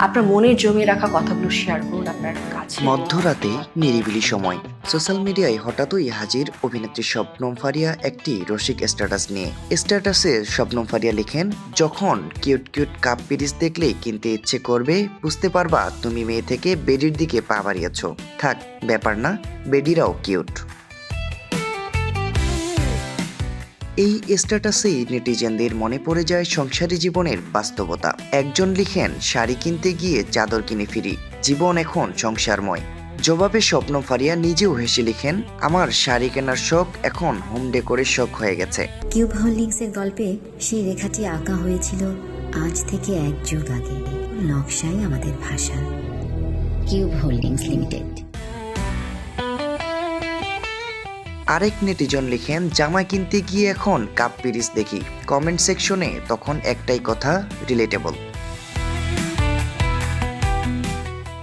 আপনার মনের জমিয়ে রাখা কথাগুলো শেয়ার করুন আপনার কাছে। মধ্যরাতে নিরিবিলি সময় সোশ্যাল মিডিয়ায় হঠাৎই হাজির অভিনেত্রী শবনম ফারিয়া একটি রসিক স্ট্যাটাস নিয়ে। স্ট্যাটাসে শবনম ফারিয়া লিখেন, যখন কিউট কিউট কাপ পিরিচ দেখলেই কিনতে ইচ্ছে করবে, বুঝতে পারবা তুমি মেয়ে থেকে বেডির দিকে পা বাড়িয়েছ। থাক, ব্যাপার না, বেডিরাও কিউট। এই স্ট্যাটাসেই নেটিজেনদের মনে পড়ে যায় সংসারী জীবনের বাস্তবতা। একজন লিখেন, শাড়ি কিনতে গিয়ে চাদর কিনে ফিরি, জীবন এখন সংসারময়। জবাবে শবনম ফারিয়া নিজেও হেসে লিখেন, আমার শাড়ি কেনার শখ এখন হোম ডেকোরের শখ হয়ে গেছে। কিউব হোল্ডিংসের গল্পে সেই রেখাটি আঁকা হয়েছিল আজ থেকে 1 যুগ আগে। নকশাই আমাদের ভাষা। Cube holdings limited. আরেক নেটিজন লিখেন, জামা কিনতে গিয়ে এখন কাপ পিরিচ দেখি। কমেন্ট সেকশনে তখন একটাই কথা, রিলেটেবল।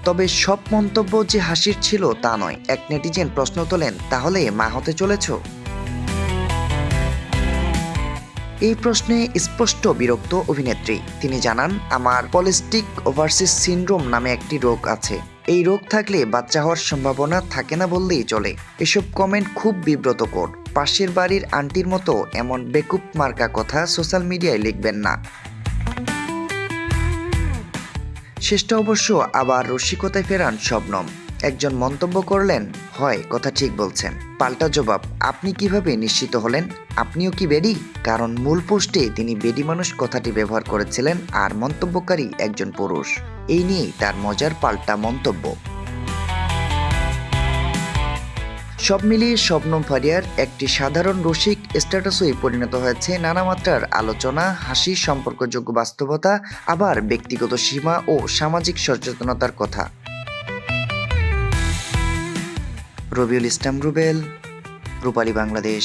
তবে সব মন্তব্য যে হাসির ছিল তা নয়। এক নেটিজেন প্রশ্ন তোলেন, তাহলে মা হতে চলেছ? এই প্রশ্নে স্পষ্ট বিরক্ত অভিনেত্রী। তিনি জানান, আমার পলিস্টিক ওভারসিস সিনড্রোম নামে একটি রোগ আছে। এই রোগ থাকলে বাচ্চা হওয়ার সম্ভাবনা থাকে না বললেই চলে। এসব কমেন্ট খুব বিব্রতকর। পাশের বাড়ির আন্টির মতো এমন বেকুব মার্কা কথা সোশ্যাল মিডিয়ায় লিখবেন না। শেষটা অবশ্য আবার রসিকতায় ফেরান শবনম। একজন মন্তব্য করলেন, হয় কথা ঠিক বলছেন। পাল্টা জবাব, আপনি কিভাবে নিশ্চিত হলেন? আপনিও কি বেডি? কারণ মূল পোস্টে তিনি বেডি মানুষ কথাটি ব্যবহার করেছিলেন, আর মন্তব্যকারী একজন পুরুষ। এই নিয়েই তার মজার পাল্টা মন্তব্য। সব মিলিয়ে শবনম ফারিয়ার একটি সাধারণ রসিক স্ট্যাটাসই পরিণত হয়েছে নানা মাত্রার আলোচনা, হাসি, সম্পর্কযোগ্য বাস্তবতা, আবার ব্যক্তিগত সীমা ও সামাজিক সচেতনতার কথা। রবিউল ইসলাম রুবেল, রূপালী বাংলাদেশ।